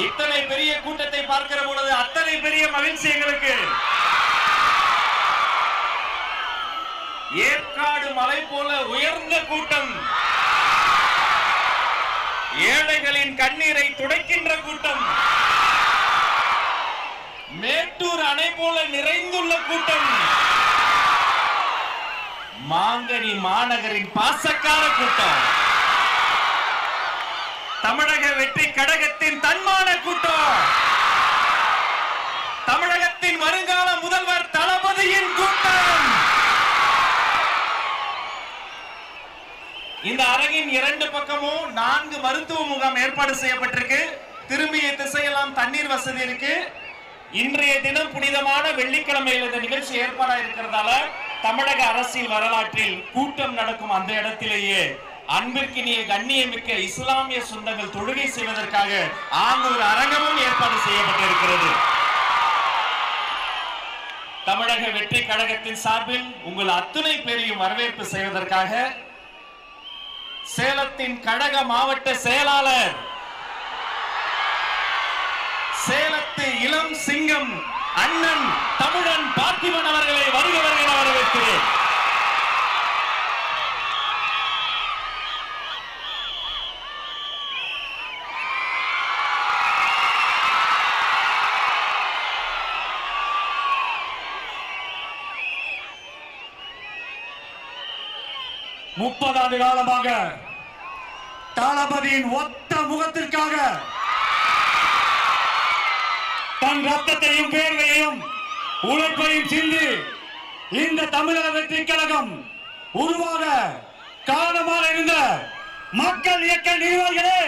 இத்தனை பெரிய கூட்டத்தை பார்க்கிற பொழுது அத்தனை பெரிய மகிழ்ச்சி எங்களுக்கு. ஏற்காடு மலை போல உயர்ந்த கூட்டம், ஏழைகளின் கண்ணீரை துடைக்கின்ற கூட்டம், மேட்டூர் அணை போல நிறைந்துள்ள கூட்டம், மாங்கனி மாநகரின் பாசக்கார கூட்டம், தமிழக வெற்றி கழகத்தின் தன்மான கூட்டம், தமிழகத்தின் வருங்கால முதல்வர் தளபதியின் கூட்டம். இந்த அரங்கின் இரண்டு பக்கமும் 4 மருத்துவ முகாம் ஏற்பாடு செய்யப்பட்டிருக்கு. திரும்பிய திசையெல்லாம் தண்ணீர் வசதி இருக்கு. இன்றைய தினம் புனிதமான வெள்ளிக்கிழமையில் இந்த நிகழ்ச்சி ஏற்பாடா இருக்கிறதால தமிழக அரசியல் வரலாற்றில் கூட்டம் நடக்கும் அந்த இடத்திலேயே அன்பிற்கினிய கண்ணியமிக்க இஸ்லாமிய சொந்தங்கள் தொழுகை செய்வதற்காக ஆங்கூர் அரங்கமும் ஏற்பாடு செய்யப்பட்டிருக்கிறது. தமிழக வெற்றி கழகத்தின் சார்பில் உங்கள் அத்துணை பேரையும் வரவேற்பு செய்வதற்காக சேலத்தின் கழக மாவட்ட செயலாளர், சேலத்து இளம் சிங்கம் அண்ணன் தமிழன் பார்த்திபன் அவர்களை வருக வருக வரவேற்கிறேன். முப்பது காலமாக தளபதியின் ஒத்த முகத்திற்காக தன் ரத்தத்தையும் வேர்வையையும் உழைப்பையும் சிந்தி இந்த தமிழக வெற்றி கழகம் உருவாக காரணமாக இருந்த மக்கள் இயக்க நிர்வாகிகளே,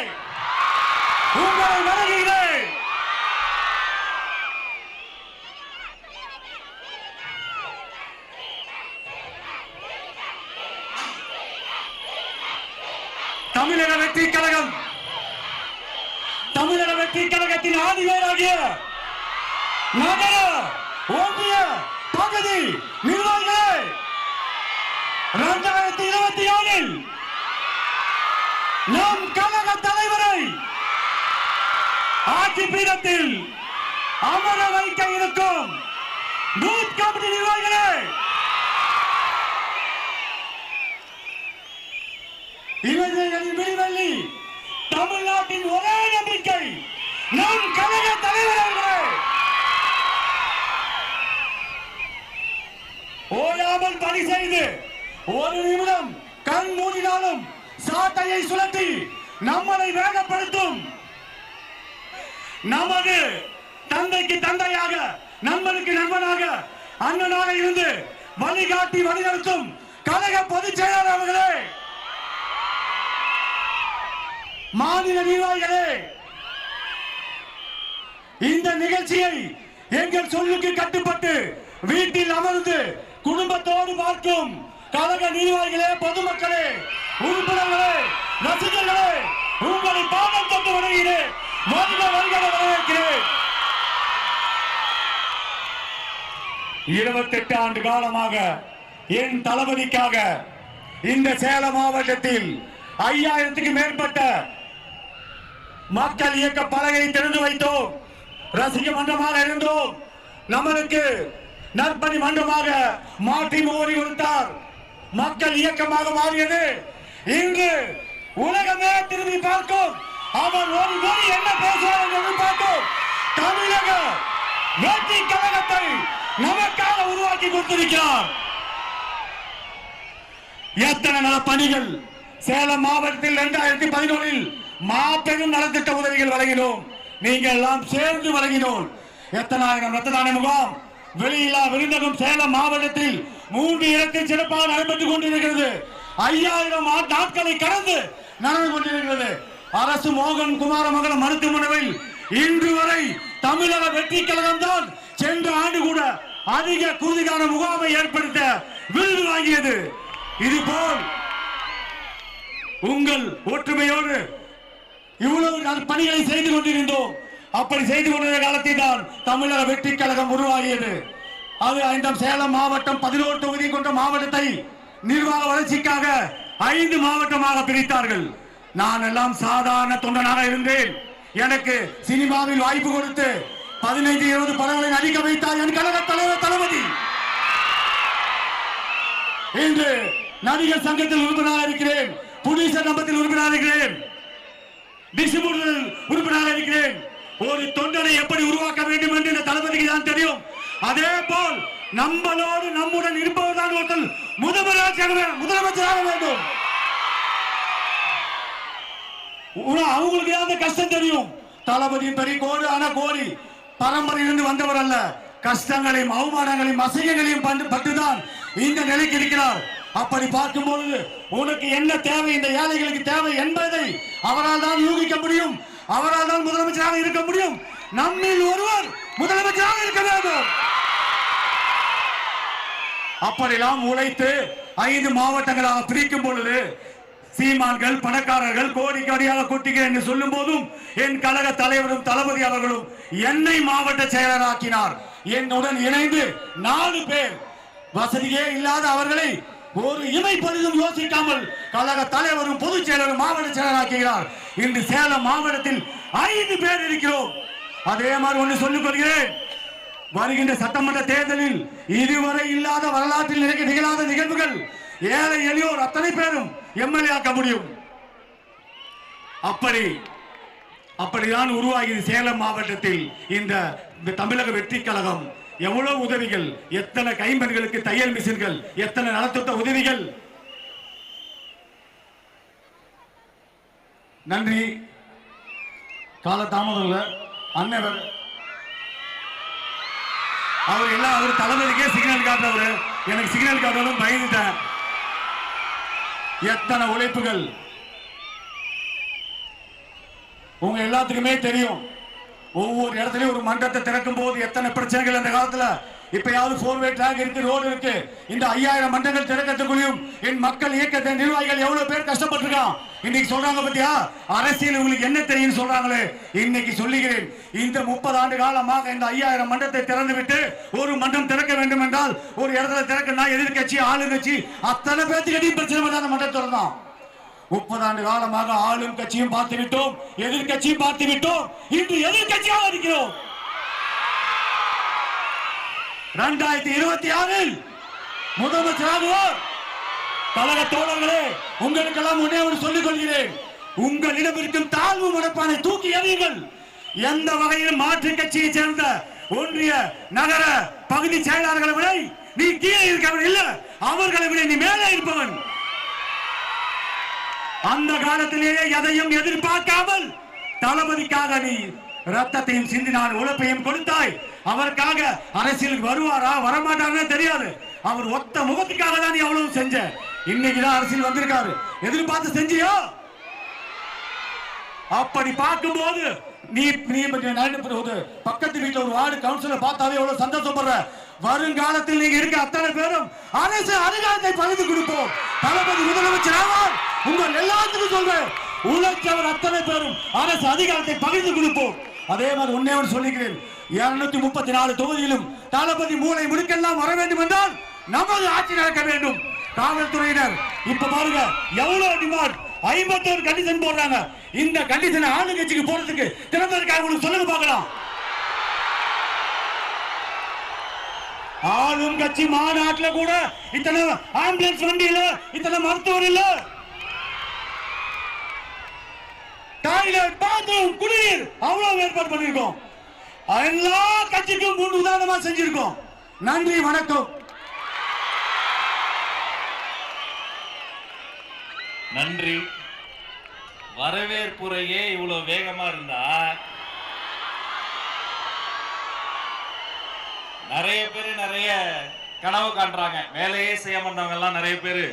உங்களை வணங்குகிறேன். தமிழக வெற்றி கழகம், தமிழக வெற்றி கழகத்தின் ஆதிவேராகிய நகர ஒன்றிய பகுதி நிர்வாகிகளே, 2026 நம் கழக தலைவரை ஆட்சி பீடத்தில் அமர வைக்க இருக்கும் பூத் கமிட்டி நிர்வாகிகளே, இளைஞர்களின் விடிவெள்ளி தமிழ்நாட்டின் ஒரே நம்பிக்கை நம் கழக தலைவர்களே, ஓயாமல் பணி செய்து ஒரு நிமிடம் கண் மூடினாலும் சாட்டையை சுழற்றி நம்மளை வேகப்படுத்தும் நமது தந்தைக்கு தந்தையாக, நண்பனுக்கு நண்பனாக, அண்ணனாக இருந்து வழிகாட்டி வழிநடத்தும் கழக பொதுச் செயலாளர் அவர்களே, மாநில நிர்வாகிகளே, இந்த நிகழ்ச்சியை எங்கள் சொல்லுக்கு கட்டுப்பட்டு வீட்டில் அமர்ந்து குடும்பத்தோடு பார்க்கும் கழக நிர்வாகிகளே, பொதுமக்களே, உறுப்பினர்களே, ரசிகர்களே, உங்களை பாடம் தொட்டு வணங்குகிறேன். வருக வருக வரவேற்கிறேன். 28 ஆண்டு காலமாக என் தளபதிக்காக இந்த சேலம் மாவட்டத்தில் 5000க்கும் மேற்பட்ட மக்கள் இயக்க பலகை திறந்து வைத்தோம். ரசிக மன்றமாக இருந்தோம். நம்மளுக்கு நற்பணி மன்றமாக மாற்றி மோடி கொடுத்தார். மக்கள் இயக்கமாக மாறியது. இன்று உலகமே திரும்பி பார்க்கும். அவர் ஒரு மொழி என்ன பேசுவார் என்று பார்க்கும். தமிழக வெற்றி கழகத்தை நமக்காக உருவாக்கி கொடுத்திருக்கிறார். எத்தனை நல பணிகள் சேலம் மாவட்டத்தில் 2011 மாபெரும் நலத்திட்ட உதவிகள் வழங்கினோம். நீங்கள் எல்லாம் சேர்ந்து வழங்கினோம். எத்தனாயிரம் ரத்த தான முகாம், வெளியில்லா விருந்தகம் சேலம் மாவட்டத்தில் 3 இடத்தில் சிறப்பாக நடைபெற்றுக் கொண்டிருக்கிறது. 5000 நாட்களை கடந்து நடந்து கொண்டிருக்கிறது. அரசு மோகன் குமாரமங்கலம் மருத்துவமனையில் இன்று வரை தமிழக வெற்றி கழகம் தான் சென்ற ஆண்டு கூட அதிக குருதிகான முகாமை ஏற்படுத்த விருது வாங்கியது. இதுபோல் உங்கள் ஒற்றுமையோடு இவ்வளவு பணிகளை செய்து கொண்டிருந்தோம். அப்படி செய்து கொண்டிருந்த காலத்தில் தான் தமிழக வெற்றி கழகம் உருவாகியது. அது இந்த சேலம் மாவட்டம் 11 தொகுதி கொண்ட மாவட்டத்தை நிர்வாக வளர்ச்சிக்காக 5 மாவட்டமாக பிரித்தார்கள். நான் எல்லாம் சாதாரண தொண்டனாக இருந்தேன். எனக்கு சினிமாவில் வாய்ப்பு கொடுத்து 15-20 படங்களை நடிக்க வைத்தார் என் கழக தலைவர் தளபதி. இன்று நடிகர் சங்கத்தில் உறுப்பினராக இருக்கிறேன், புலிசர் நம்பத்தில் உறுப்பினராக இருக்கிறேன், டிஸ்ட்ரிபியூட்டர் உறுப்பினராக இருக்கிறேன். ஒரு தொண்டனை எப்படி உருவாக்க வேண்டும் என்று இந்த தளபதிக்கு தான் தெரியும். அதே போல் நம்மளோடு நம்முடன் இருப்பவர்தான் ஒருத்தர் முதலமைச்சராக வேண்டும். அவங்களுக்கு அந்த கஷ்டம் தெரியும். தளபதி பெரிய கோடு ஆனா கோடி பரம்பரையிலிருந்து வந்தவர் அல்ல. கஷ்டங்களையும் அவமானங்களையும் அசைகளையும் பட்டுதான் இந்த நிலைக்கு இருக்கிறார். அப்படி பார்க்கும்போது உனக்கு என்ன தேவை, இந்த ஏழைகளுக்கு தேவை என்பதை அவரால் தான் யூகிக்க முடியும். அவரால் தான் முதலமைச்சராக இருக்க முடியும். நம்மில் ஒருவர் முதலமைச்சராக இருக்க வேண்டும். அப்படியெல்லாம் உழைத்து 5 மாவட்டங்களாக பிரிக்கும் பொழுது சீமான்கள் பணக்காரர்கள் கோடி கோடியாக கொட்டிக்கிறேன் என்று சொல்லும் போதும் என் கழக தலைவரும் தளபதி அவர்களும் என்னை மாவட்ட செயலராக்கினார். என்னுடன் இணைந்து 4 பேர் வசதியே இல்லாத அவர்களை ஒரு இமை பரிதும் யோசிக்காமல் கழக தலைவரும் பொதுச் செயலரும் மாவட்ட செயலராக்குகிறார். இன்று சேலம் மாவட்டத்தில் 5 பேர் இருக்கிறோம். அதே மாதிரி ஒன்று சொல்லிக் கொள்கிறேன், வருகின்ற சட்டமன்ற தேர்தலில் இதுவரை இல்லாத வரலாற்றில் நிகழாத நிகழ்வுகள் ஏழை எளியோர் அத்தனை பேரும் எம்எல்ஏ ஆக்க முடியும். அப்படிதான் உருவாகியது சேலம் மாவட்டத்தில் இந்த தமிழக வெற்றி கழகம். எவ்வளவு உதவிகள், எத்தனை கைம்பெண்களுக்கு தையல் மிஷின்கள், எத்தனை நலத்திட்ட உதவிகள். நன்றி. காலதாமதம் அண்ணவர் அவர் எல்லாம் அவர் தளபதிக்கே சிக்னல் காட்டுறவரு, எனக்கு சிக்னல் காட்டணும் பயந்துட்டேன். எத்தனை உழைப்புகள் உங்க எல்லாத்துக்குமே தெரியும். ஒவ்வொரு இடத்துலயும் ஒரு மன்றத்தை திறக்கும் போது எத்தனை பிரச்சனைகள் அந்த காலத்துல. இப்பயாவது 4-வே ட்ராக் இருக்கு, ரோடு இருக்கு. இந்த 5000 மன்றங்கள் திறக்கத்துக்குள்ளையும் என் மக்கள் இயக்கத்தின் நிர்வாகிகள் எவ்வளவு பேர் கஷ்டப்பட்டிருக்கான். இன்னைக்கு சொல்றாங்க பத்தியா, அரசியல் உங்களுக்கு என்ன தெரியும் சொல்றாங்களே. இன்னைக்கு சொல்லுகிறேன், இந்த 30 ஆண்டு காலமாக இந்த 5000 மன்றத்தை திறந்து விட்டு ஒரு மன்றம் திறக்க வேண்டும் என்றால் ஒரு இடத்துல திறக்கணும்னா எதிர்கட்சி ஆளுங்கட்சி அத்தனை பேர்த்துக்கிட்டையும் பிரச்சனை பண்ண அந்த மன்றம் திறந்தான். 30 ஆண்டு காலமாக ஆளும் கட்சியும் பார்த்து விட்டோம், எதிர்கட்சியும் பார்த்து விட்டோம். இன்று எதிர்கட்சியாக இருக்கிறோம். 2026 முதலமைச்சராகுவார். கழக தோழர்களே, உங்களுக்கெல்லாம் ஒன்றே ஒன்று சொல்லிக் கொள்கிறேன், உங்களிடம் இருக்கும் தாழ்வு மனப்பானை தூக்கி எறியுங்கள். எந்த வகையிலும் மாற்று கட்சியை சேர்ந்த ஒன்றிய நகர பகுதி செயலாளர்களை விட நீ கீழே இருக்கவன் இல்ல, அவர்களை விட நீ மேலே இருப்பவன். அந்த காலத்திலேயே எதையும் எதிர்பார்க்காமல் தளபதிக்காக நீ ரத்தத்தையும் சிந்தினான், உழைப்பையும் கொடுத்தாய். அவருக்காக அரசியலுக்கு வருவாரா வரமாட்டாருன்னு தெரியாது. அவர் ஒத்த முகத்துக்காக தான் நீ அவ்வளவு செஞ்ச. இன்னைக்குதான் அரசியல் வந்திருக்காரு, எதிர்பார்த்து செஞ்சியோ? அப்படி பார்க்கும்போது நீ பக்கத்து வீட்டுல ஒரு வார்டு கவுன்சிலர் பார்த்தாவே எவ்வளவு சந்தோஷப்படுற. வருங்காலத்தில் நீங்க இருக்க அத்தனை பேரும் அரசு அதிகாரத்தை பகிர்ந்து கொடுப்போம். தளபதி முதலமைச்சர் ஆவார். உங்கள் எல்லாத்துக்கும் சொல்றேன், உழைச்சவர் அத்தனை பேரும் அரசு அதிகாரத்தை பகிர்ந்து கொடுப்போம். அதே மாதிரி ஒன்னே ஒன்று சொல்லிக்கிறேன், 234 தொகுதியிலும் தளபதி மூளை முடுக்கெல்லாம் வர வேண்டும் என்றால் நமது ஆட்சி நடக்க வேண்டும். காவல்துறையினர் இப்ப பாருங்க எவ்வளவு டிமாண்ட், 51 கண்டிஷன் போடுறாங்க. இந்த கண்டிஷனை ஆளுங்கட்சிக்கு போறதுக்கு திறமை இருக்காங்க, உங்களுக்கு சொல்லுங்க பார்க்கலாம். ஆளும் கட்சி மாநாட்டில் கூட இத்தனை ஆம்புலன்ஸ் வண்டி இல்ல, இத்தனை மருத்துவர் இல்ல, டாய்லெட் பாத்ரூம் குடிநீர் அவ்வளவு ஏற்பாடு பண்ணிருக்கோம். எல்லா கட்சிக்கும் முன் உதாரணமா செஞ்சிருக்கோம். நன்றி, வணக்கம். நன்றி. வரவேற்புரையே இவ்வளவு வேகமா இருந்தா நிறைய பேர் நிறைய கனவு காண்றாங்க. வேலையே செய்ய மாட்டவங்க எல்லாம் நிறைய பேரு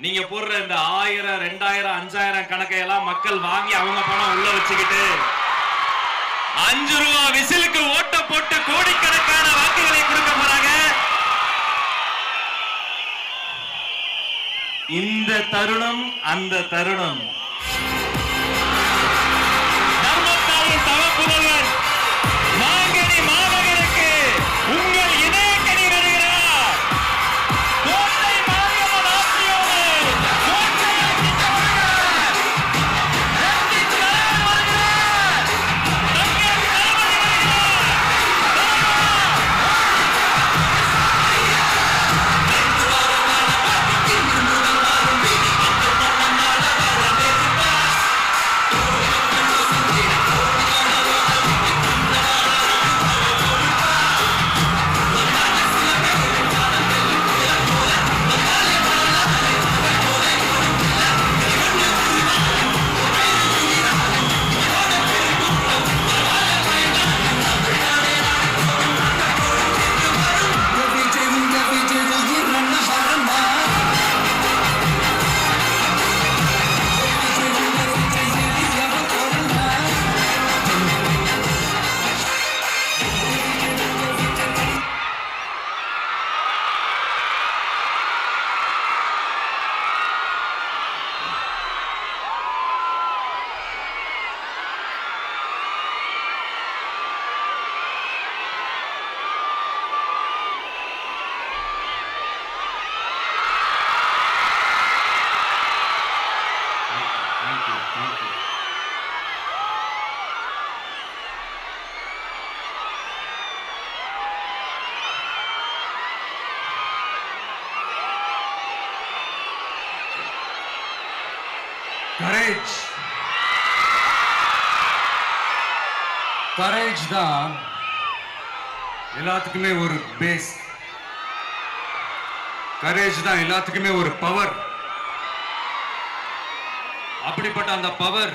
நீங்க போடுற இந்த 1000, 2000, 5000 கணக்கையெல்லாம் மக்கள் வாங்கி அவங்க பணம் உள்ள வச்சுக்கிட்டு 5 ரூபா விசிலுக்கு ஓட்ட போட்டு கோடிக்கணக்கான வாக்குகளை கொடுக்க போறாங்க. இந்த தருணம் அந்த தருணம். தர்மத்தாயின் தவப்புதல்வர் மாங்கனி மாநகருக்கு உங்கள் இதயக்கனி வருகிறார். கோட்டை மாரியம்மன் ஆட்சியோடு கோட்டையாக்கி வருகிறார். கரேஜ் கரேஜ் தான் எல்லாத்துக்குமே ஒரு பேஸ். கரேஜ் தான் எல்லாத்துக்குமே ஒரு பவர். அப்படிப்பட்ட அந்த பவர்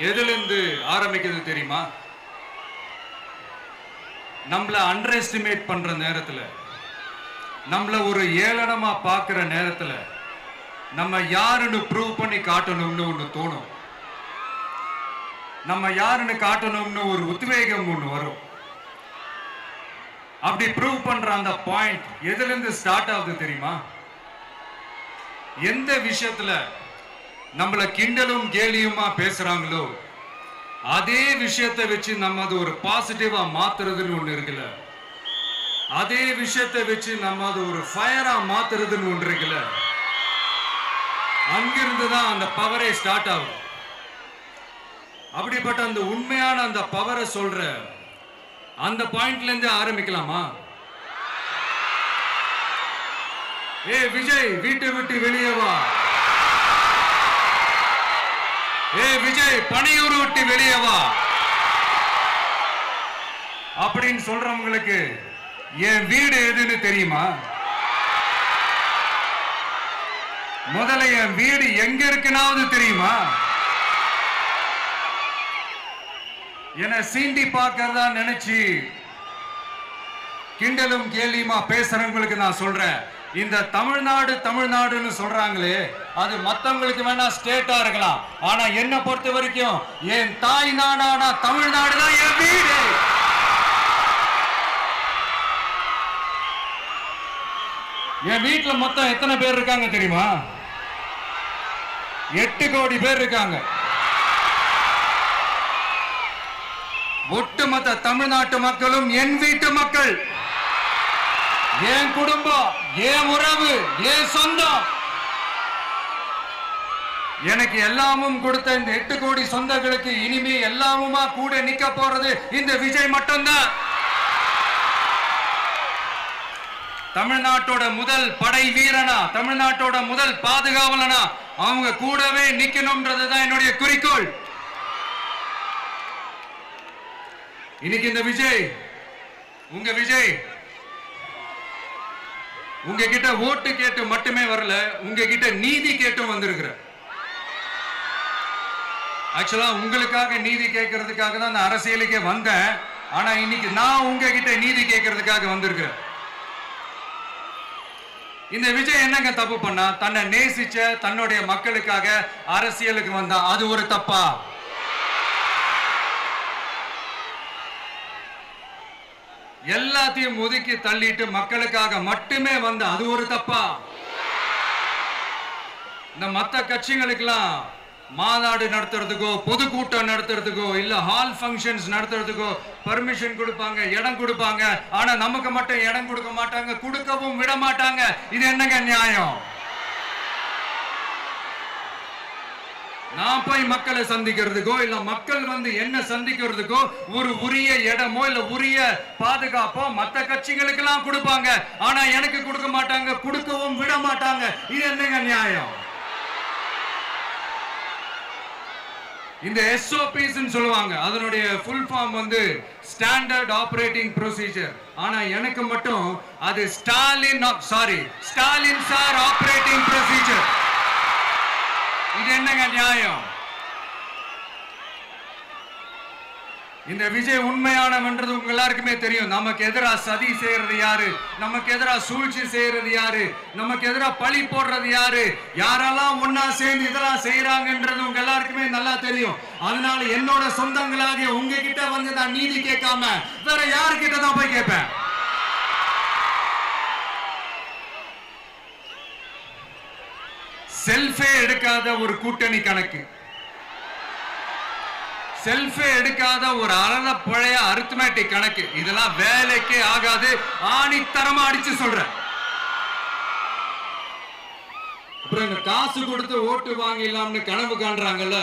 எதிலிருந்து ஆரம்பிக்கிறது தெரியுமா? நம்மள அண்டர் எஸ்டிமேட் பண்ற நேரத்துல, நம்மள ஒரு ஏளனமா பார்க்கிற நேரத்துல, நம்ம யாருன்னு ப்ரூவ் பண்ணி காட்டணும்னு ஒண்ணு தோணும். நம்ம யாருன்னு காட்டணும்னு ஒரு உத்வேகம் ஒண்ணு வரும். அப்படி ப்ரூவ் பண்ற அந்த பாயிண்ட் எதுல இருந்து ஸ்டார்ட் ஆகுது தெரியுமா? எந்த விஷயத்துல நம்மள கிண்டலும் கேலியுமா பேசுறாங்களோ அதே விஷயத்தை வச்சு நம்ம அது ஒரு பாசிட்டிவா மாத்துறதுன்னு ஒண்ணு இருக்குல்ல, அதே விஷயத்தை வச்சு நம்ம அது ஒரு ஃபயரா மாத்துறதுன்னு ஒன்று இருக்குல்ல, அங்கிருந்து தான் அந்த பவரே ஸ்டார்ட் ஆகும். அப்படிப்பட்ட அந்த உண்மையான அந்த பவரை சொல்ற அந்த பாயிண்ட்ல இருந்து ஆரம்பிக்கலாமா? ஏ விஜய், வீட்டை விட்டு வெளியே வா. ஏ விஜய், பணியூர் விட்டு வெளியே வா அப்படின்னு சொல்றவங்களுக்கு என் வீடு எதுன்னு தெரியுமா? முதல்ல என் வீடு எங்க இருக்குனாவது தெரியுமா? என சீண்டி பார்க்கறதா நினைச்சு கிண்டலும் கேலியுமா பேசுறவங்களுக்கு நான் சொல்றேன், இந்த தமிழ்நாடு தமிழ்நாடுன்னு சொல்றாங்களே, அது மத்தவங்களுக்கு வேணா ஸ்டேட்டா இருக்கலாம், ஆனா என்ன பொறுத்த வரைக்கும் என் தாய் நாடான தமிழ்நாடு தான் என் வீடு. என் வீட்டுல மொத்தம் எத்தனை பேர் இருக்காங்க தெரியுமா? 8 கோடி பேர் இருக்காங்க. ஒட்டுமொத்த தமிழ்நாட்டு மக்களும் என் வீட்டு மக்கள், என் குடும்பம், என் உறவு, என் சொந்தம். எனக்கு எல்லாமும் கொடுத்த இந்த 8 கோடி சொந்தங்களுக்கு இனிமே எல்லாமுமா கூட நிக்க போறது இந்த விஜய் மட்டும்தான். தமிழ்நாட்டோட முதல் படை வீரனா, தமிழ்நாட்டோட முதல் பாதுகாவலனா அவங்க கூடவே நிக்கணும்ன்றதுதான் என்னுடைய குறிக்கோள். இன்னைக்கு இந்த விஜய், உங்க விஜய் உங்ககிட்ட ஓட்டு கேட்டு மட்டுமே வரல, உங்ககிட்ட நீதி கேட்டும் வந்திருக்கிற. ஆக்சுவலா உங்களுக்காக நீதி கேட்கறதுக்காக தான் நான் அரசியலுக்கே வந்தேன். ஆனா இன்னைக்கு நான் உங்ககிட்ட நீதி கேட்கறதுக்காக வந்திருக்கிறேன். இந்த விஜய் என்னங்க தப்பு பண்ணா? தன்னை நேசிச்ச தன்னுடைய மக்களுக்காக அரசியலுக்கு வந்தா அது ஒரு தப்பா? எல்லாத்தையும் ஒதுக்கி தள்ளிட்டு மக்களுக்காக மட்டுமே வந்த அது ஒரு தப்பா? இந்த மத்த கட்சிகளுக்கெல்லாம் மாநாடு நடத்துறதுக்கோ பொதுக்கூட்டம் நடத்துறதுக்கோ இல்ல ஹால் ஃபங்க்ஷன்ஸ் நடத்துறதுக்கோ பர்மிஷன் கொடுப்பாங்க, இடம் கொடுப்பாங்க. ஆனா நமக்கு மட்டும் இடம் கொடுக்க மாட்டாங்க, கொடுக்கவும் விட மாட்டாங்க. இது என்னங்க நியாயம்? நான் போய் மக்களை சந்திக்கிறதுக்கோ இல்ல மக்கள் வந்து என்ன சந்திக்கிறதுக்கோ ஒரு உரிய இடமோ இல்ல உரிய பாதுகாப்போ மத்த கட்சிகளுக்கு எல்லாம் கொடுப்பாங்க. ஆனா எனக்கு கொடுக்க மாட்டாங்க, கொடுக்கவும் விட மாட்டாங்க. இது என்னங்க நியாயம்? இந்த SOPs சொல்லுவாங்க, அதனுடைய ஃபுல் ஃபார்ம் வந்து ஸ்டாண்டர்ட் ஆபரேட்டிங் ப்ரொசீஜர். ஆனா எனக்கு மட்டும் அது ஸ்டாலின் சார் ஆபரேட்டிங் ப்ரொசீஜர். இது என்னங்க நியாயம்? இந்த விஜய் உண்மையானவன்றது உங்க எல்லாருக்குமே தெரியும். நமக்கு எதிராக சதி செய்யறது யாரு, நமக்கு எதிராக சூழ்ச்சி செய்யறது யாரு, நமக்கு எதிராக பழி போடுறது யாரு, யாரெல்லாம் ஒன்னா சேர்ந்து இதெல்லாம் செய்யறாங்கன்றது உங்க எல்லாருக்குமே நல்லா தெரியும். அதனால என்னோட சொந்தங்களாகிய உங்ககிட்ட வந்து நான் நீதி கேட்காம வேற யாருக்கிட்ட தான் போய் கேட்பேன்? செல்ஃபே எடுக்காத ஒரு கூட்டணி கணக்கு, செல்ஃபே எடுக்காத ஒரு அறத பழைய அரித்மெட்டிக் கணக்கு, இதெல்லாம் வேலைக்கே ஆகாது. ஆணித்தரமா அடிச்சு சொல்றேன். அப்புறம் இந்த காசு கொடுத்து ஓட்டு வாங்கிடலாம்னு கனவு காண்றாங்கல்ல,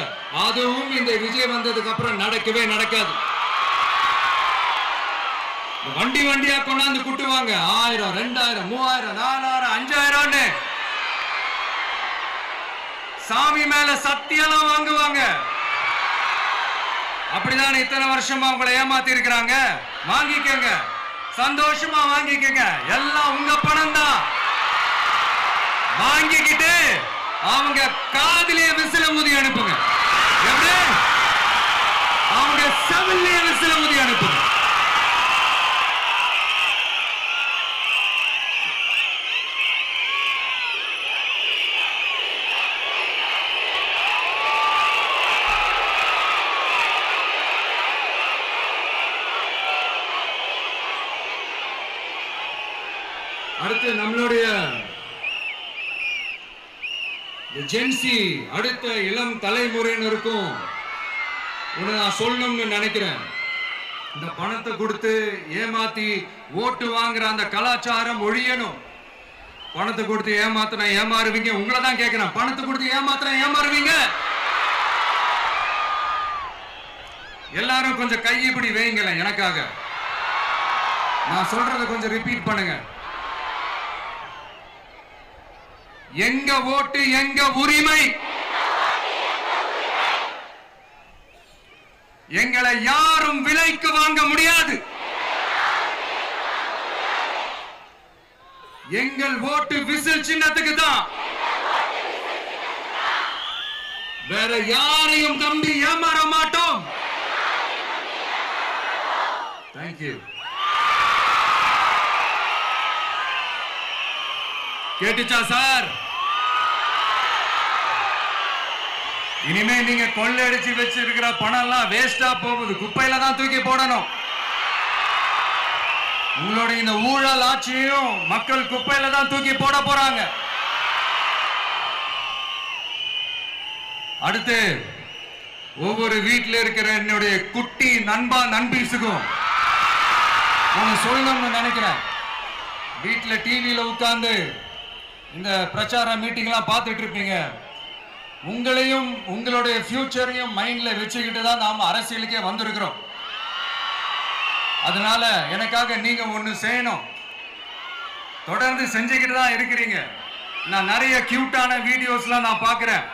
அதுவும் இந்த விஜய் வந்ததுக்கு அப்புறம் நடக்கவே நடக்காது. வண்டி வண்டியா கொண்டாந்து குட்டுவாங்க, 1000 2000 3000 4000 5000. சாமி மேல சத்தியெல்லாம் வாங்குவாங்க. அப்படிதான் இத்தனை வருஷமா உங்களை ஏமாத்தி இருக்கிறாங்க. வாங்கிக்கங்க, சந்தோஷமா வாங்கிக்கங்க. எல்லாம் உங்க பணம் தான். வாங்கிக்கிட்டு அவங்க காதிலே விசில ஊதி அனுப்புங்க. எப்படி? அவங்க செவிலே விசில ஊதி அனுப்புங்க. அடுத்து நம்மளுடைய ஜென்சி அடுத்த இளம் தலைமுறையினருக்கும் ஒன்று நான் சொல்லணும்னு நினைக்கிறேன். இந்த பணத்தை கொடுத்து ஏமாத்தி ஓட்டு வாங்குற அந்த கலாச்சாரம் ஒழியணும். பணத்தை கொடுத்து ஏமாத்தினா ஏமாறுவீங்க. உங்களை தான் கேட்கிறேன், பணத்தை கொடுத்து ஏமாத்தினா ஏமாறுவீங்க? எல்லாரும் கொஞ்சம் கை இப்படி வைங்களேன் எனக்காக. நான் சொல்றதை கொஞ்சம் ரிப்பீட் பண்ணுங்க. எங்க ஓட்டு எங்க உரிமை. எங்களை யாரும் விலைக்கு வாங்க முடியாது. எங்கள் ஓட்டு விசில் சின்னத்துக்கு தான். வேற யாரையும் நம்பி ஏமாற மாட்டோம். தேங்க்யூ. கேட்டுச்சா சார்? இனிமே நீங்க கொள்ளையடிச்சு வச்சிருக்கிற பணம் எல்லாம் வேஸ்டா போகுது. குப்பையில தான் தூக்கி போடணும். உங்களுடைய இந்த ஊழல் ஆட்சியும் மக்கள் குப்பையில தான் தூக்கி போட போறாங்க. அடுத்து ஒவ்வொரு வீட்டில் இருக்கிற என்னுடைய குட்டி நண்பா நண்பீஸுக்கும் நான் சொல்லணும்னு நினைக்கிறேன். வீட்டில் டிவியில உட்கார்ந்து இந்த பிரச்சார மீட்டிங்லாம் பார்த்துட்டு இருப்பீங்க. உங்களையும் உங்களுடைய ஃபியூச்சரையும் மைண்ட்ல வச்சுக்கிட்டு தான் நாம அரசியலுக்கே வந்திருக்கிறோம். அதனால எனக்காக நீங்க ஒண்ணு செய்யணும். தொடர்ந்து செஞ்சுக்கிட்டு தான் இருக்கிறீங்க. நான் நிறைய கியூட்டான வீடியோஸ்லாம் நான் பார்க்கிறேன்.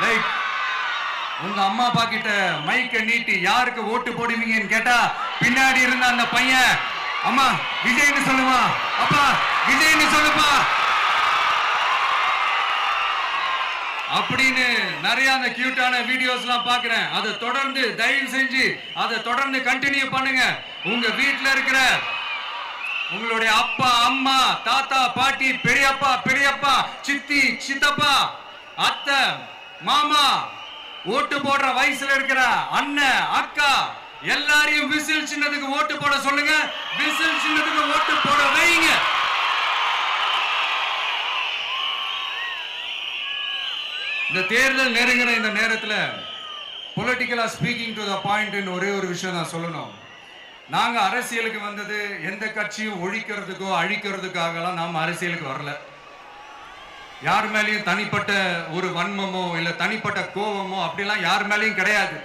லைக் உங்க அம்மா அப்பா கிட்ட மைக்க நீட்டி யாருக்கு ஓட்டு போடுவீங்கன்னு கேட்டா பின்னாடி இருந்த அந்த பையன், அம்மா விஜய்னு சொல்லுவா, அப்பா விஜய்னு சொல்லுப்பா அப்படின்னு நிறைய அந்த கியூட்டான வீடியோஸ்லாம் பார்க்கிறேன். அதை தொடர்ந்து தயவு செஞ்சு அதை தொடர்ந்து கண்டினியூ பண்ணுங்க. உங்க வீட்டில் இருக்கிற உங்களுடைய அப்பா அம்மா தாத்தா பாட்டி பெரியப்பா பெரியப்பா சித்தி சித்தப்பா அத்தை மாமா ஓட்டு போடுற வயசுல இருக்கிற அண்ணன் அக்கா எல்லாரையும் விசில் சின்னத்துக்கு ஓட்டு போட சொல்லுங்க. விசில் சின்னத்துக்கு ஓட்டு போட வைங்க. இந்த தேர்தல் நெருங்கிற இந்த நேரத்தில் பொலிட்டிக்கலா ஸ்பீக்கிங் டு த பாயிண்ட் ஒரே ஒரு விஷயம் நான் சொல்லணும். நாங்க அரசியலுக்கு வந்தது எந்த கட்சியும் ஒழிக்கிறதுக்கோ அழிக்கிறதுக்காகலாம் நாம் அரசியலுக்கு வரல. யார் மேலேயும் தனிப்பட்ட ஒரு வன்மமோ இல்ல தனிப்பட்ட கோபமோ அப்படிலாம் யார் மேலேயும் கிடையாது.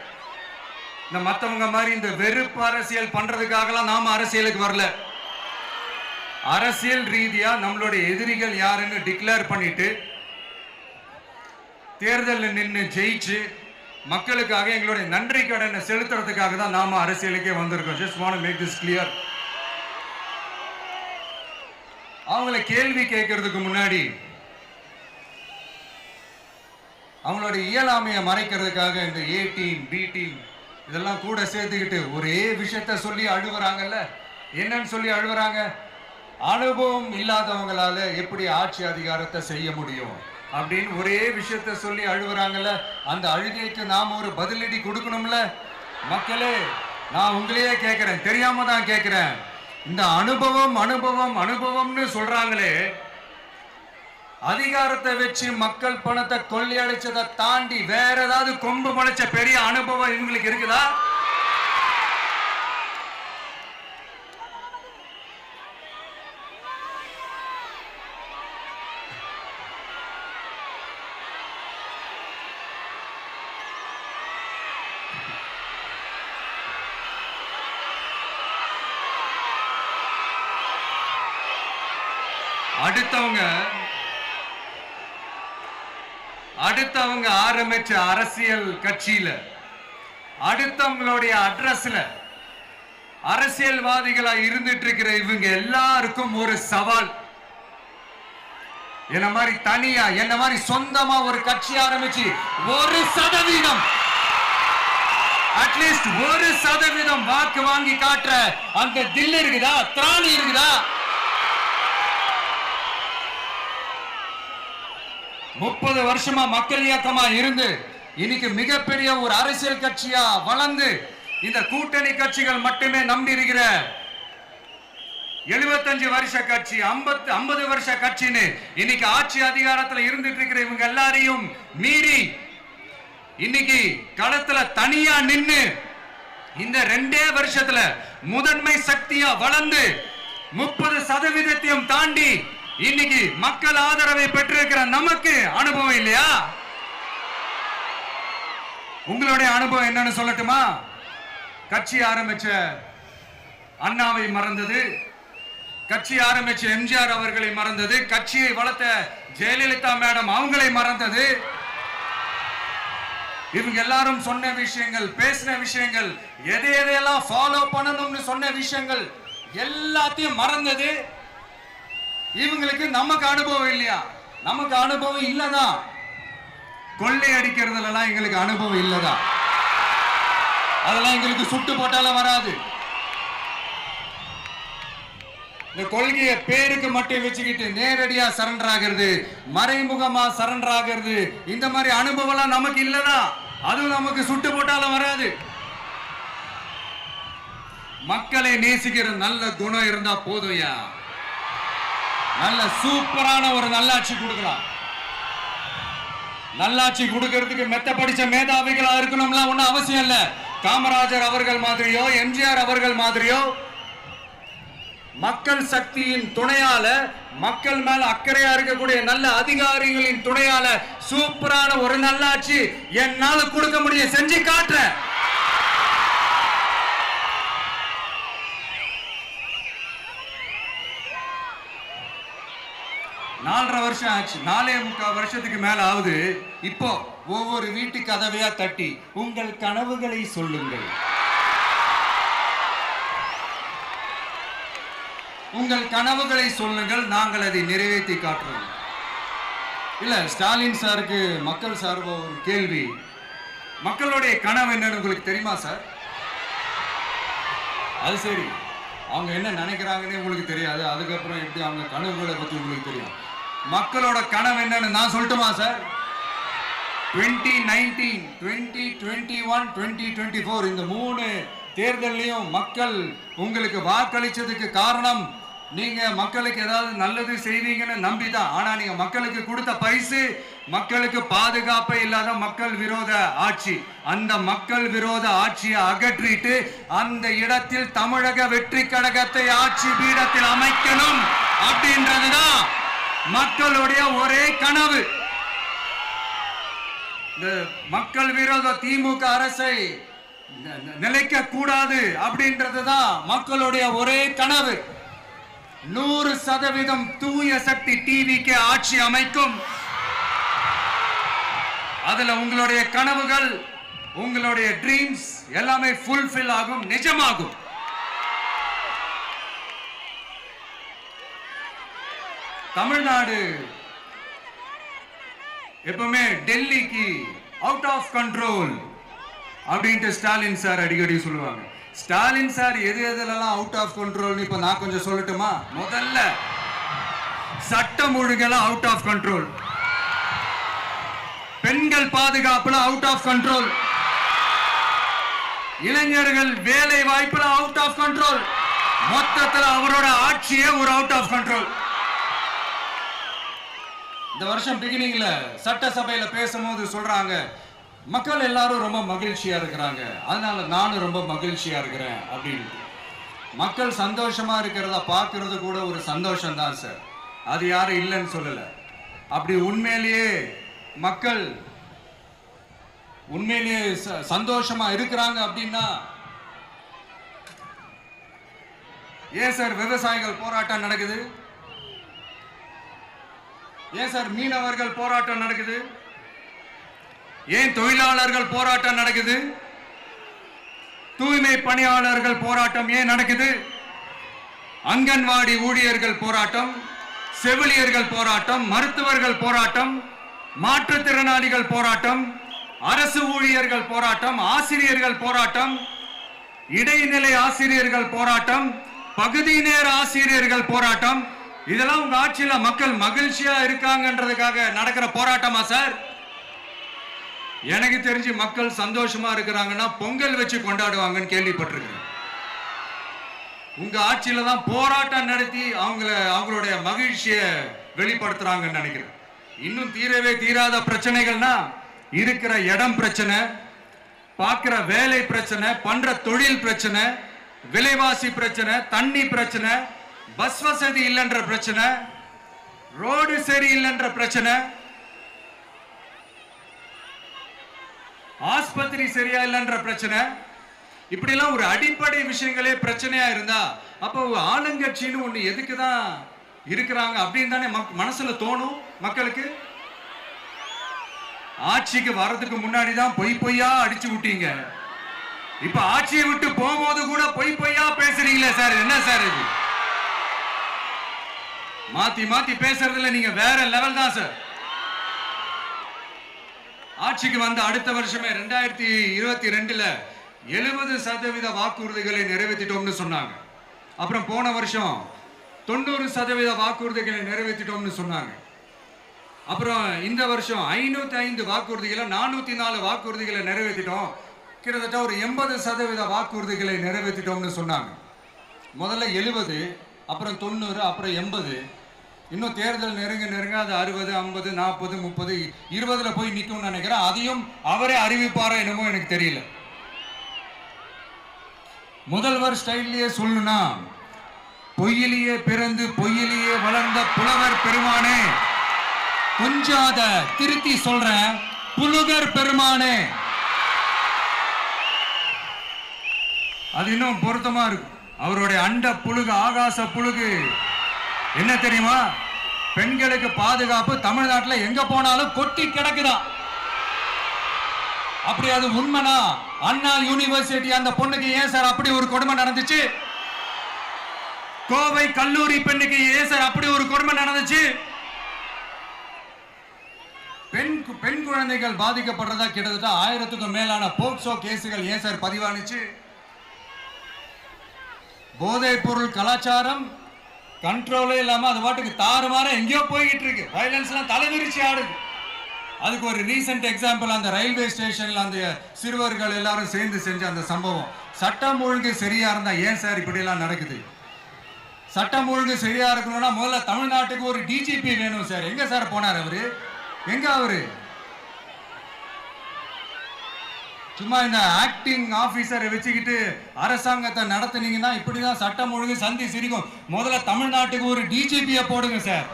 இந்த மற்றவங்க மாதிரி இந்த வெறுப்பு அரசியல் பண்றதுக்காகலாம் நாம அரசியலுக்கு வரல. அரசியல் ரீதியா நம்மளுடைய எதிரிகள் யாருன்னு டிக்ளேர் பண்ணிட்டு தேர்தலில் நின்று ஜெயிச்சு மக்களுக்காக எங்களுடைய நன்றி கடனை செலுத்துறதுக்காக தான் நாம அரசியலுக்கே வந்திருக்கோம். Just want to make this clear. அவங்கள கேள்வி கேட்கறதுக்கு முன்னாடி அவங்களுடைய இயலாமையை மறைக்கிறதுக்காக இந்த ஏ டீம் பி டீம் இதெல்லாம் கூட சேர்த்துக்கிட்டு ஒரே விஷயத்த சொல்லி அழுவுறாங்கல்ல. என்னன்னு சொல்லி அழுவுறாங்க? அனுபவம் இல்லாதவங்களால எப்படி ஆட்சி அதிகாரத்தை செய்ய முடியும் அப்படின்னு ஒரே விஷயத்த சொல்லி அழுவுறாங்கல்ல. அந்த அழுகைக்கு நாம ஒரு பதிலடி கொடுக்கணும்ல. மக்களே, நான் உங்களையே கேட்கிறேன், தெரியாம தான் கேட்கிறேன். இந்த அனுபவம் அனுபவம் அனுபவம்னு சொல்றாங்களே, அதிகாரத்தை வச்சு மக்கள் பணத்தை கொள்ளையடிச்சதை தாண்டி வேற ஏதாவது கொம்பு முளைச்ச பெரிய அனுபவம் இவங்களுக்கு இருக்குதா? அடுத்தவங்க ஆரம்பிச்ச அரசியல் கட்சியில, அடுத்தவங்களுடைய அட்ரஸ்ல அரசியல்வாதிகளா இருந்துட்டு இருக்கிற இவங்க எல்லாருக்கும் ஒரு சவால். என்ன மாதிரி தனியா, என்ன மாதிரி சொந்தமா ஒரு கட்சி ஆரம்பிச்சு 1% அட்லீஸ்ட் 1% வாக்கு வாங்கி காட்டுற அந்த தில் இருக்குதா, திராணி இருக்குதா? 30 வருஷமா மக்கள் இயக்கமா இருந்து இன்னைக்கு மிகப்பெரிய ஒரு அரசியல் கட்சியா வளர்ந்து இந்த கூட்டணி கட்சிகள் மட்டுமே நம்பி இருக்கிற 75 வருஷ கட்சி, 50 வருஷ கட்சின்னு இன்னைக்கு ஆட்சி அதிகாரத்துல இருந்துட்டு இருக்கிற இவங்க எல்லாரையும் மீறி இன்னைக்கு களத்துல தனியா நின்னு இந்த 2 வருஷத்துல முதன்மை சக்தியா வளர்ந்து 30% தாண்டி இன்னைக்கு மக்கள் ஆதரவை பெற்றிருக்கிற நமக்கு அனுபவம் இல்லையா? உங்களுடைய அனுபவம் என்னன்னு சொல்லட்டுமா? கட்சி ஆரம்பிச்ச அண்ணாவை மறந்தது, கட்சி ஆரம்பிச்ச எம்ஜிஆர் அவர்களை மறந்தது, கட்சியை வளர்த்த ஜெயலலிதா மேடம் அவங்களை மறந்தது. இவங்க எல்லாரும் சொன்ன விஷயங்கள், பேசின விஷயங்கள், எதையெல்லாம் ஃபாலோ பண்ணணும்னு சொன்ன விஷயங்கள் எல்லாத்தையும் மறந்தது. இவங்களுக்கு நமக்கு அனுபவம் இல்லையா? நமக்கு அனுபவம் இல்லதான். கொள்ளை அடிக்கிறதுலாம் எங்களுக்கு அனுபவம் இல்லதான். அதெல்லாம் எங்களுக்கு சுட்டு போட்டாலும் வராது. இந்த கொள்கையை பேருக்கு மட்டும் வச்சுக்கிட்டு நேரடியா சரண்டர் ஆகிறது, மறைமுகமா சரண்டர் ஆகிறது, இந்த மாதிரி அனுபவம் நமக்கு இல்லதான். அதுவும் நமக்கு சுட்டு போட்டாலும் வராது. மக்களை நேசிக்கிற நல்ல குணம் இருந்தா போதும்யா. நல்ல சூப்பரான ஒரு நல்லாட்சி கொடுக்கலாம். நல்லாட்சி கொடுக்கிறதுக்கு மெத்த படிச்ச மேதாவிகளா இருக்கணும்லாம் ஒன்னும் அவசியம் இல்ல. காமராஜர் அவர்கள் மாதிரியோ, எம்ஜிஆர் அவர்கள் மாதிரியோ மக்கள் சக்தியின் துணையால, மக்கள் மேல அக்கறையா இருக்கக்கூடிய நல்ல அதிகாரிகளின் துணையால சூப்பரான ஒரு நல்லாட்சி என்னால கொடுக்க முடியும், செஞ்சு காட்டுறேன். நாலரை வருஷம் ஆச்சு, 4.25 வருஷத்துக்கு மேல ஆகுது. இப்போ ஒவ்வொரு வீட்டு கதவையா தட்டி உங்கள் கனவுகளை சொல்லுங்கள், உங்கள் கனவுகளை சொல்லுங்கள், நாங்கள் அதை நிறைவேற்றி காட்டுறோம். இல்ல, ஸ்டாலின் சாருக்கு மக்கள் சார்பா ஒரு கேள்வி. மக்களுடைய கனவு என்னன்னு உங்களுக்கு தெரியுமா சார்? அது சரி, அவங்க என்ன நினைக்கிறாங்கன்னு உங்களுக்கு தெரியாது, அதுக்கப்புறம் எப்படி அவங்க கனவுகளை பத்தி உங்களுக்கு தெரியும். மக்களோட கனவு என்னன்னு நான் சொல்லட்டுமா சார்? 2019, 2021, 2024 இந்த 3 தேர்தலையும் மக்கள் உங்களுக்கு வாக்களிச்சதுக்கு காரணம் நீங்க மக்களுக்கு ஏதாவது நல்லது செய்வீங்கன்னு நம்பிதான். ஆனா நீங்க மக்களுக்கு கொடுத்த பரிசு மக்களுக்கு பாதுகாப்பே இல்லாத மக்கள் விரோத ஆட்சி. அந்த மக்கள் விரோத ஆட்சியை அகற்றிட்டு அந்த இடத்தில் தமிழக வெற்றி கழகத்தை ஆட்சி பீடத்தில் அமைக்கணும் அப்படின்றதுதான் மக்களுடைய ஒரே கனவு. இந்த மக்கள் விரோத திமுக அரசை நிலைக்க கூடாது அப்படின்றதுதான் மக்களுடைய ஒரே கனவு. 100% தூய சக்தி டிவிக்கு ஆட்சி அமைக்கும். அதுல உங்களுடைய கனவுகள், உங்களுடைய ட்ரீம்ஸ் எல்லாமே ஃபுல்ஃபில் ஆகும், நிஜமாகும். தமிழ்நாடு எப்பவுமே டெல்லிக்கு அவுட் ஆஃப் கண்ட்ரோல் அப்படின்ட்டு ஸ்டாலின் சார் அடிக்கடி சொல்லுவாங்க. ஸ்டாலின் சார் எது எதுலாம் அவுட் ஆஃப் கண்ட்ரோல் இப்ப நான் கொஞ்சம் சொல்லட்டுமா? முதல்ல சட்டம் ஒழுங்கெல்லாம் அவுட் ஆஃப் கண்ட்ரோல், பெண்கள் பாதுகாப்புல அவுட் ஆஃப் கண்ட்ரோல், இளைஞர்கள் வேலை வாய்ப்புல அவுட் ஆஃப் கண்ட்ரோல், மொத்தத்தில் அவரோட ஆட்சியே ஒரு அவுட் ஆஃப் கண்ட்ரோல். இந்த வருஷம் பிகினிங்ல சட்டசபையில பேசும்போது சொல்றாங்க, மக்கள் எல்லாரும் ரொம்ப மகிழ்ச்சியா இருக்கிறாங்க, அதனால நானும் ரொம்ப மகிழ்ச்சியா இருக்கிறேன் அப்படின்னு. மக்கள் சந்தோஷமா இருக்கிறத பார்க்கறது கூட ஒரு சந்தோஷம் தான் சார், அது யாரும் இல்லைன்னு சொல்லல. அப்படி உண்மையிலேயே மக்கள் உண்மையிலேயே சந்தோஷமா இருக்கிறாங்க அப்படின்னா ஏன் சார் விவசாயிகள் போராட்டம் நடக்குது? ஏன் சார் மீனவர்கள் போராட்டம் நடக்குது? ஏன் தொழிலாளர்கள் போராட்டம் நடக்குது? தூய்மை பணியாளர்கள் போராட்டம் ஏன் நடக்குது? அங்கன்வாடி ஊழியர்கள் போராட்டம், செவிலியர்கள் போராட்டம், மருத்துவர்கள் போராட்டம், மாற்றுத்திறனாளிகள் போராட்டம், அரசு ஊழியர்கள் போராட்டம், ஆசிரியர்கள் போராட்டம், இடைநிலை ஆசிரியர்கள் போராட்டம், பகுதி நேர ஆசிரியர்கள் போராட்டம். இதெல்லாம் உங்க ஆட்சியில மக்கள் மகிழ்ச்சியா இருக்காங்கன்றதுக்காக நடக்கிற போராட்டமா சார்? எனக்கு தெரிஞ்சு மக்கள் சந்தோஷமா இருக்கிறாங்கன்னா பொங்கல் வச்சு கொண்டாடுவாங்கன்னு கேள்விப்பட்டிருக்கிறேன். உங்க ஆட்சியில தான் போராட்டம் நடத்தி அவங்களுடைய மகிழ்ச்சியை வெளிப்படுத்துறாங்கன்னு நினைக்கிறேன். இன்னும் தீரவே தீராத பிரச்சனைகள்னா இருக்கிற இடம் பிரச்சனை, பார்க்கிற வேலை பிரச்சனை, பண்ற தொழில் பிரச்சனை, விலைவாசி பிரச்சனை, தண்ணி பிரச்சனை, பஸ் வசதி இல்லைன்ற பிரச்சனை, ரோடு சரி இல்லைன்ற பிரச்சனை, ஆஸ்பத்திரி சரியா இல்லைன்ற பிரச்சனை. இப்படி எல்லாம் ஒரு அடிப்படை விஷயங்களே பிரச்சனையா இருந்தா அப்போ ஆளுங்கட்சின்னு ஒண்ணு எதுக்குதான் இருக்கிறாங்க அப்படின்னு தானே மனசுல தோணும் மக்களுக்கு. ஆட்சிக்கு வர்றதுக்கு முன்னாடி தான் பொய் பொய்யா அடிச்சு விட்டீங்க. இப்ப ஆட்சியை விட்டு போகும்போது கூட பொய் பொய்யா பேசுறீங்களே சார், என்ன சார் இது? மாத்தி மாத்தி பேசுறதுல நீங்க வேற லெவல் தான் சார். ஆட்சிக்கு வந்த அடுத்த வருஷமே 2022ல 70% வாக்குறுதிகளை நிறைவேற்றிட்டோம்னு சொன்னாங்க. அப்புறம் போன வருஷம் 90% வாக்குறுதிகளை நிறைவேற்றிட்டோம்னு சொன்னாங்க. அப்புறம் இந்த வருஷம் 505 வாக்குறுதிகளை 404 வாக்குறுதிகளை நிறைவேற்றிட்டோம். கிட்டத்தட்ட ஒரு 80% வாக்குறுதிகளை நிறைவேற்றிட்டோம்னு சொன்னாங்க. முதல்ல 70, அப்புறம் 90, அப்புறம் 80. இன்னும் தேர்தல் நெருங்க அது 60, 50, 40, 30, 20ல போய் நிற்கும்னு நினைக்கிறேன். அதையும் அவரே அறிவிப்பாரோ என்னமோ எனக்கு தெரியல. முதல்வர் ஸ்டைல்லையே சொல்லணும்னா, பொய்யிலேயே பிறந்து பொய்யிலேயே வளர்ந்த புலவர் பெருமானே, கொஞ்சம் அத திருத்தி சொல்றேன், புலுகர் பெருமானே. அது இன்னும் பொருத்தமா இருக்கும். அவருடைய அண்ட புழுகு, ஆகாச புழுகு என்ன தெரியுமா? பெண்களுக்கு பாதுகாப்பு தமிழ்நாட்டில் எங்க போனாலும் கொட்டி கிடக்குதான். அப்படி அது உண்மைனா அண்ணா யூனிவர்சிட்டி அந்த பொண்ணுக்கு ஏன் சார் அப்படி ஒரு கொடுமை நடந்துச்சு? கோவை கல்லூரி பெண்ணுக்கு ஏன் சார் அப்படி ஒரு கொடுமை நடந்துச்சு? பெண் குழந்தைகள் பாதிக்கப்படுறதா கிட்டத்தட்ட 1000க்கும் மேலான போக்சோ கேசுகள் ஏன் சார் பதிவானுச்சு? போதைப் பொருள் கலாச்சாரம் கண்ட்ரோலே இல்லாம அது பாட்டுக்கு தாறுமாற எங்கேயோ போய்கிட்டு இருக்கு. வயலன்ஸ் எல்லாம் தலைவிரிச்சு ஆடுது. அதுக்கு ஒரு ரீசெண்ட் எக்ஸாம்பிள் அந்த ரயில்வே ஸ்டேஷன்ல அந்த சிறுவர்கள் எல்லாரும் சேர்ந்து செஞ்ச அந்த சம்பவம். சட்டம் ஒழுங்கு சரியா இருந்தா ஏன் சார் இப்படி எல்லாம் நடக்குது? சட்டம் ஒழுங்கு சரியா இருக்கணும்னா முதல்ல தமிழ்நாட்டுக்கு ஒரு டிஜிபி வேணும் சார். எங்க சார் போனார் அவரு? எங்க அவரு? சும்மா இந்த ஆக்டிங் ஆபீசரை வச்சுக்கிட்டு அரசாங்கத்தை நடத்துனீங்கன்னா இப்படிதான் சட்டம் ஒழுங்கு சந்தி சிரிக்கும். முதல்ல தமிழ்நாட்டுக்கு ஒரு டிஜிபியை போடுங்க சார்.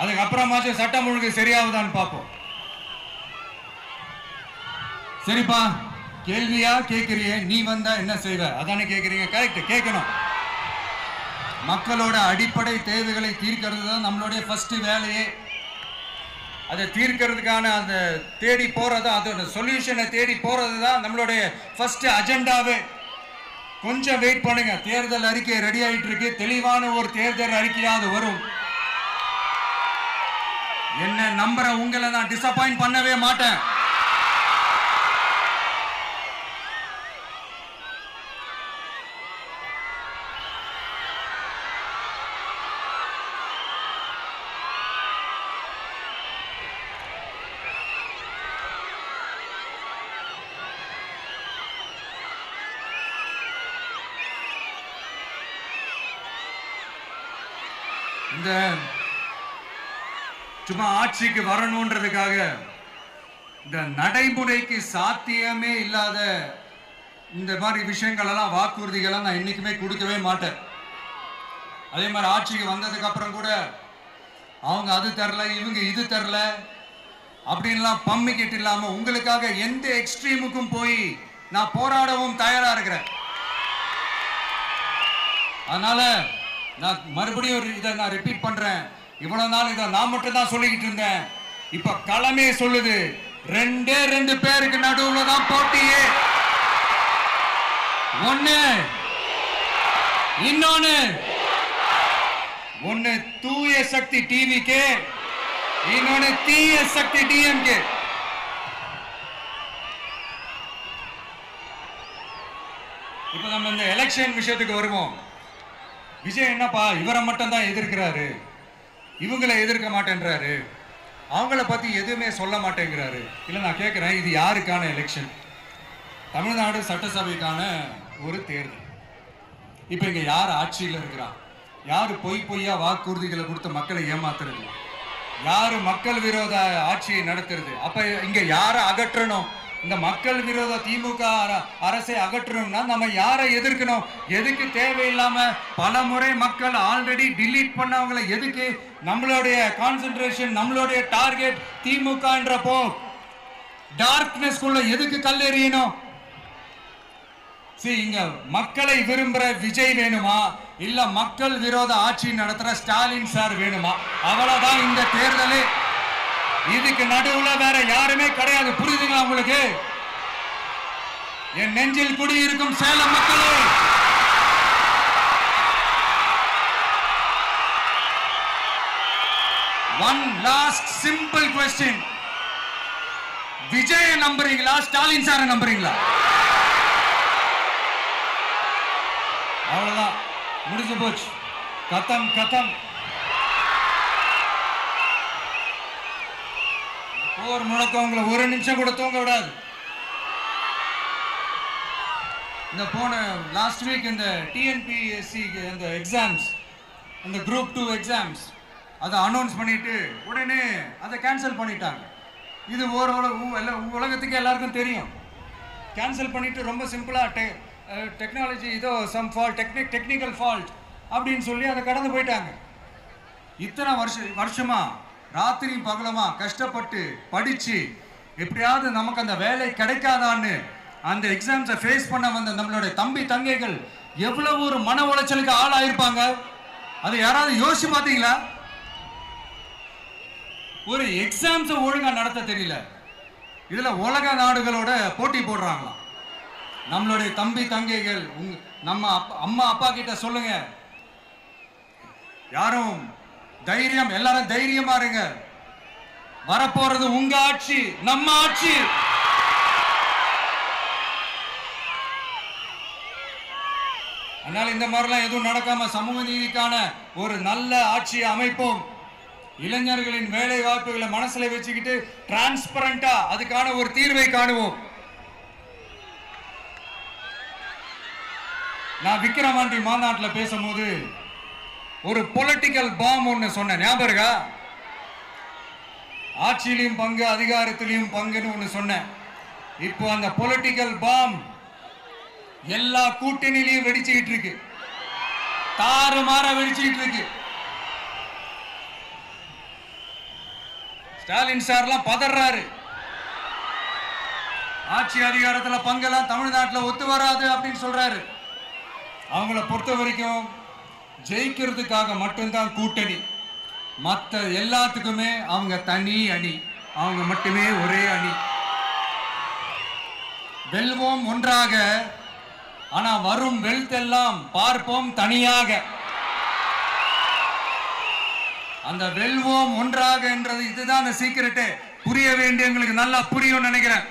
அதுக்கப்புறமாச்சும் சட்டம் ஒழுங்கு சரியாகுதான்னு பார்ப்போம். சரிப்பா, கேள்வியா கேட்கறியே, நீ வந்தா என்ன செய்வ அதானே கேட்கறீங்க. கரெக்ட், கேட்கணும். மக்களோட அடிப்படை தேவைகளை தீர்க்கிறது தான் நம்மளுடைய ஃபர்ஸ்ட் வேலையே. அதை தீர்க்கிறதுக்கான அந்த தேடி போறது, அதோட சொல்யூஷனை தேடி போறது தான் நம்மளுடைய ஃபர்ஸ்ட் அஜெண்டாவே. கொஞ்சம் வெயிட் பண்ணுங்க, தேர்தல் அறிக்கை ரெடி ஆயிட்டு இருக்கு. தெளிவான ஒரு தேர்தல் அறிக்கையாவது வரும். என்ன நம்புற உங்களை நான் டிசப்பாயிண்ட் பண்ணவே மாட்டேன். இந்த சும்மா ஆட்சிக்கு வரணும்ன்றதுக்காக இந்த நடைமுறைக்கு சாத்தியமே இல்லாத இந்த மாதிரி விஷயங்கள் எல்லாம், வாக்குறுதிகளை நான் என்னைக்குமே கொடுக்கவே மாட்டேன். அதே மாதிரி ஆட்சிக்கு வந்ததுக்கு அப்புறம் கூட அவங்க அது தரல, இவங்க இது தரல அப்படின்லாம் பம்மிக்கிட்டு இல்லாம உங்களுக்காக எந்த எக்ஸ்ட்ரீமுக்கும் போய் நான் போராடவும் தயாரா இருக்கிறேன். அதனால நான் மறுபடியும் இதை நான் ரிப்பீட் பண்றேன். இவ்வளவு நாள் இதை நான் மட்டும் தான் சொல்லிக்கிட்டு இருந்தேன். இப்ப களமே சொல்லுது, ரெண்டே ரெண்டு பேருக்கு நடுவுல தான் போட்டியே. ஒண்ணு தூய சக்தி டிவிக்கு, இன்னொன்னு தீய சக்தி டிஎம்கே. இப்ப நம்ம இந்த எலெக்ஷன் விஷயத்துக்கு வருவோம். விஜய் என்னப்பா இவரை மட்டும் தான் எதிர்க்கிறாரு, இவங்களை எதிர்க்க மாட்டேன்றாரு, அவங்கள பத்தி எதுவுமே சொல்ல மாட்டேங்கிறாரு. இல்ல நான் கேட்கிறேன், இது யாருக்கான எலெக்ஷன்? தமிழ்நாடு சட்டசபைக்கான ஒரு தேர்தல். இப்ப இங்க யார் ஆட்சியில் இருக்கிறா? யாரு பொய்யா வாக்குறுதிகளை கொடுத்து மக்களை ஏமாத்துறது? யாரு மக்கள் விரோத ஆட்சியை நடத்துறது? அப்ப இங்க யாரை அகற்றணும்? இந்த மக்கள் விரோத திமுக அரசை அகற்றணும்னா நம்ம யாரை எதிர்க்கணும்? எதுக்கு தேவையில்லாம பல முறை மக்கள் ஆல்ரெடி டிலீட் பண்ணவங்களை எதுக்கு நம்மளுடைய கான்சென்ட்ரேஷன், நம்மளுடைய டார்கெட் திமுகன்றப்போ டார்க்னஸ் குள்ள எதுக்கு கல்லெறியணும்? இங்க மக்களை விரும்புற விஜய் வேணுமா, இல்ல மக்கள் விரோத ஆட்சி நடத்துற ஸ்டாலின் சார் வேணுமா? அவ்வளவுதான் இந்த தேர்தலே. இதுக்கு நடுவுல வேற யாருமே கிடையாது. புரியுதுங்களா உங்களுக்கு? என் நெஞ்சில் குடியிருக்கும் சேலம் மக்களே, one last simple question. Vijay நம்புறீங்களா, ஸ்டாலின் சாரை நம்புறீங்களா? அவ்வளவுதான், முடிஞ்சு போச்சு. கதம். போர் முழக்கம் உங்களை ஒரு நிமிஷம் கூட தூங்க விடாது. இந்த போன லாஸ்ட் வீக் இந்த டிஎன்பிஎஸ்சி இந்த எக்ஸாம்ஸ், இந்த குரூப் 2 எக்ஸாம்ஸ் அதை அனௌன்ஸ் பண்ணிட்டு உடனே அதை கேன்சல் பண்ணிட்டாங்க. இது உலகத்துக்கு எல்லாருக்கும் தெரியும். கேன்சல் பண்ணிட்டு ரொம்ப சிம்பிளா டெக்னாலஜி ஏதோ சம் ஃபால்ட், டெக்னிக்கல் ஃபால்ட் அப்படின்னு சொல்லி அதை கடந்து போயிட்டாங்க. இத்தனை வருஷமா ராத்திரி பகலமா கஷ்டப்பட்டு படிச்சு எப்படியாவது நமக்கு அந்த வேலை கிடைக்காதான்னு அந்த எக்ஸாம்ஸை ஃபேஸ் பண்ண வந்த நம்மளுடைய தம்பி தங்கைகள் எவ்வளவு ஒரு மன உளைச்சலுக்கு ஆளாயிருப்பாங்க. அதை யாராவது யோசிச்சு பார்த்தீங்களா? ஒரு எக்ஸாம்ஸை ஒழுங்கா நடத்த தெரியல, இதுல உலக நாடுகளோட போட்டி போடுறாங்களாம். நம்மளுடைய தம்பி தங்கைகள் நம்ம அம்மா அப்பா கிட்ட சொல்லுங்க, யாரும் தைரியம், எல்லாரும் தைரியமா இருங்க. வரப்போறது உங்க ஆட்சி, நம்ம ஆட்சி. அதனால இந்த மாதிரிலாம் எதுவும் நடக்காம சமூக நீதிக்கான ஒரு நல்ல ஆட்சியை அமைப்போம். இளைஞர்களின் வேலை வாய்ப்புகளை மனசுல வச்சுக்கிட்டு டிரான்ஸ்பரண்டா அதுக்கான ஒரு தீர்வை காணுவோம். நான் விக்கிரவாண்டி மாநாட்டில் பேசும்போது ஒரு பொலிட்டிக்கல் பாம் ஒன்னு சொன்ன ஞாபகம் இருக்கா? ஆட்சியிலையும் பங்கு, அதிகாரத்திலையும் பங்குன்னு ஒன்னு சொன்னேன். இப்போ அந்த பொலிட்டிக்கல் பாம் எல்லா கூட்டணியிலையும் வெடிச்சுக்கிட்டு இருக்கு, தாறுமாற வெடிச்சுக்கிட்டு இருக்கு. ஸ்டாலின் சார்லாம் பதறாரு, ஆட்சி அதிகாரத்துல பங்கெல்லாம் தமிழ்நாட்டில் ஒத்து வராது அப்படின்னு சொல்றாரு. அவங்கள பொறுத்த வரைக்கும் ஜெயிக்கிறதுக்காக மட்டும்தான் கூட்டணி, மற்ற எல்லாத்துக்குமே அவங்க தனி அணி, அவங்க மட்டுமே ஒரே அணி. வெல்வோம் ஒன்றாக, ஆனா வரும் வெல்த் எல்லாம் பார்ப்போம் தனியாக. அந்த வெல்வோம் ஒன்றாக என்றது இதுதான் அந்த சீக்கிரட்டே. புரிய வேண்டியவங்களுக்கு நல்லா புரியும் நினைக்கிறேன்.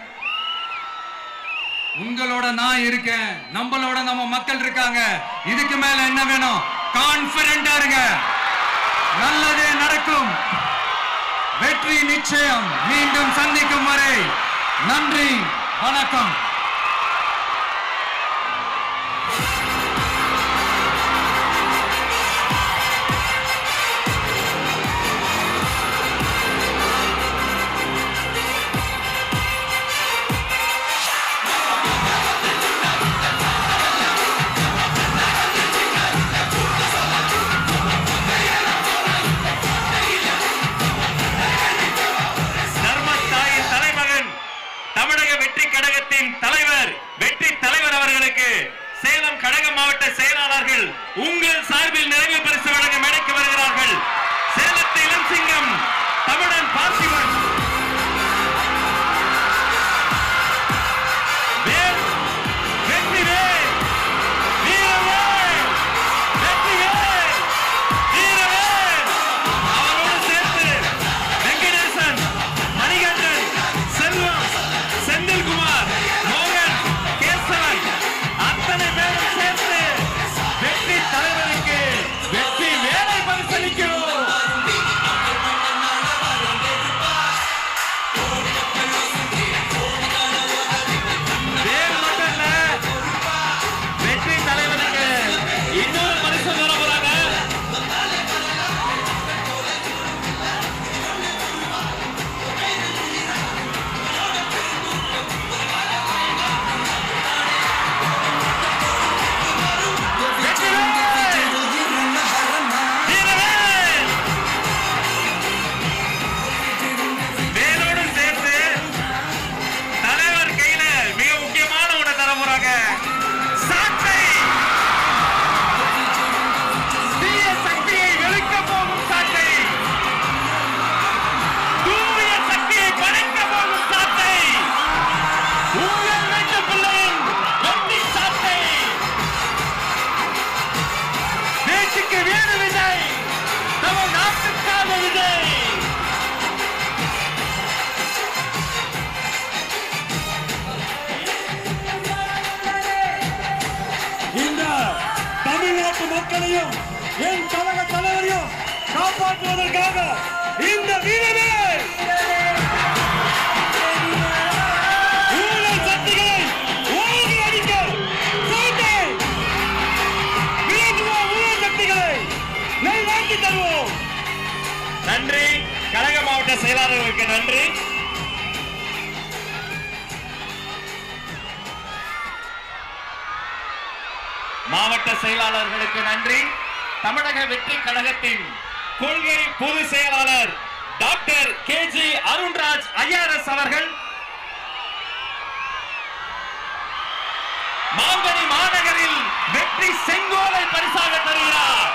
உங்களோட நான் இருக்கேன், நம்மளோட நம்ம மக்கள் இருக்காங்க. இதுக்கு மேல என்ன வேணும்? கான்பிடென்டா இருங்க, நல்லதே நடக்கும், வெற்றி நிச்சயம். மீண்டும் சந்திக்கும் வரை நன்றி, வணக்கம். சேலம் கழக மாவட்ட செயலாளர்கள் உங்கள் சார்பில் நிறைவு பரிசு வழங்க மேடைக்கு வருகிறார்கள். சேலத்து இளம் சிங்கம் தமிழன் பார்த்திபன். தமிழ்நாட்டு மக்களையும் என் கழக தலைவரையும் காப்பாற்றுவதற்காக இந்த வீரமே ஊழல் சக்திகளை ஓங்கி அடிக்க கோட்டை விளக்குவோம். ஊழல் சக்திகளை நல்வாழ்த்தி தருவோம். நன்றி. கழக மாவட்ட செயலாளர்களுக்கு நன்றி. மாவட்ட செயலாளர்களுக்கு நன்றி. தமிழக வெற்றி கழகத்தின் கொள்கை பொதுச் செயலாளர் டாக்டர் கேஜி அருண்ராஜ் ஐஆர்எஸ் அவர்கள் மாங்கனி மாநகரில் வெற்றி செங்கோலை பரிசாக தருகிறார்.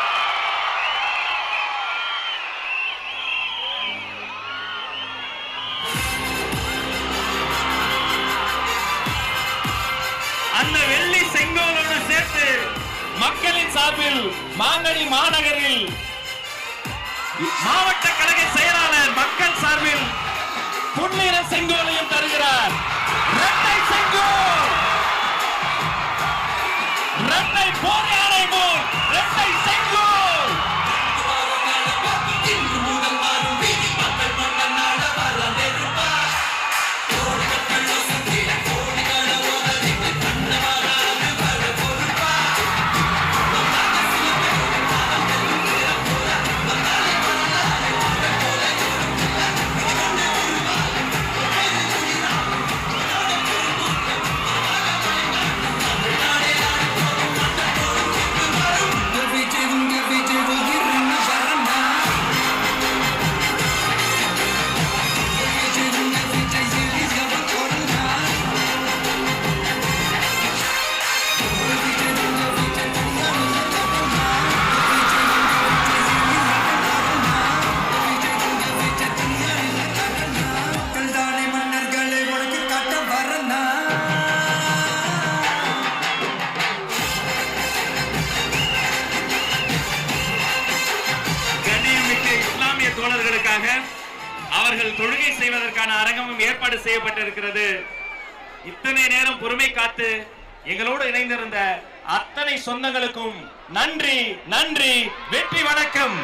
அந்த வெள்ளி செங்கோலோடு சேர்த்து மக்களின் சார்பில் மாங்கனி மாநகரில் மாவட்ட கழக செயலாளர் மக்கள் சார்பில் பொன்னிற செங்கோலையும் தருகிறார். இரட்டை செங்கோல், இரட்டை போர் யானை போல் இரட்டை செங்கோல். தோழர்களுக்காக அவர்கள் தொழுகை செய்வதற்கான அரங்கமும் ஏற்பாடு செய்யப்பட்டிருக்கிறது. இத்தனை நேரம் பொறுமை காத்து எங்களோடு இணைந்திருந்த அத்தனை சொந்தங்களுக்கும் நன்றி. நன்றி. வெற்றி. வணக்கம்.